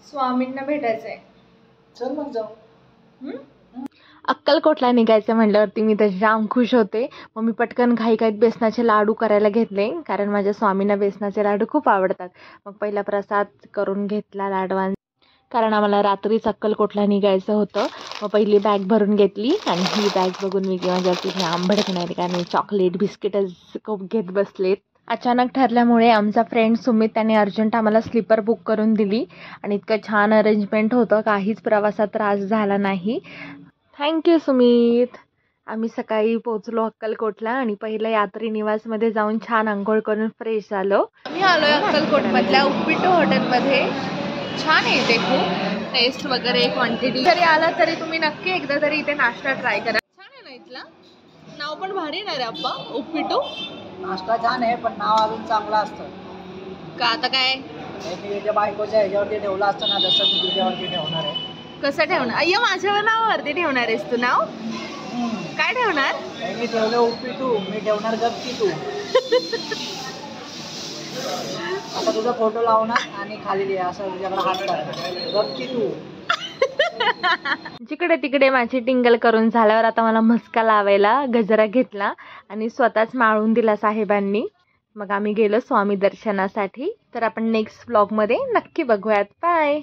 स्वामींना भेटायचंय. चल मग जाऊ. अक्कलकोटला निघायचं म्हटल्यावरती मी तर जाम खुश होते. मग मी पटकन घाईघाईत बेसनाचे लाडू करायला घेतले, कारण माझ्या स्वामींना बेसनाचे लाडू खूप आवडतात. मग पहिला प्रसाद करून घेतला लाडवांचा, कारण आम्हाला रात्रीच अक्कलकोटला निघायचं होतं. मग पहिली बॅग भरून घेतली आणि ही बॅग बघून मी माझ्या तिथे आंबट नाही, कारण मी चॉकलेट बिस्किटच खूप घेत बसलेत. अचानक ठरल्यामुळे आमचा फ्रेंड सुमित त्याने अर्जंट आम्हाला स्लीपर बुक करून दिली आणि इतकं छान अरेंजमेंट होतं, काहीच प्रवासात त्रास झाला नाही. थँक्यू सुमित. आम्ही सकाळी पोहोचलो अक्कलकोटला आणि पहिलं यात्री निवासमध्ये जाऊन छान आंघोळ करून फ्रेश झालो. आम्ही आलोय अक्कलकोटमधल्या उप्पिटू हॉटेलमध्ये. छान आहे इथे, खूप टेस्ट वगैरे क्वांटिटी. जरी आला तरी तुम्ही नक्की एकदा तरी इथे नाश्ता ट्राय करा. छान आहे ना इथला. नाव पण भारी नाही रे अप्पा, उप्पिटू. नाश्ता छान आहे पण नाव अजून चांगलं असतं. का आता काय मी त्याच्या बायकोच्या ह्याच्यावरती ठेवलं असतं ना, जसं मी तुझ्यावरती ठेवणार आहे. कसं ठेवणार? अय्या, माझ्या नावावरती ठेवणार आहेस तू नाव? काय ठेवणार? मी ठेवलं उप्पिटू, मी ठेवणार गपची तू. आता तुझा फोटो लावणार आणि खाली लिहा असं तुझ्याकडे हात करणार, गपची तू. जिकडे तिकडे माझी टिंगल करून झाल्यावर आता मला मस्का लावायला गजरा घेतला आणि स्वतःच माळून दिला साहेबांनी. मग आम्ही गेलो स्वामी दर्शनासाठी. तर आपण नेक्स्ट व्लॉगमध्ये नक्की बघूयात. बाय.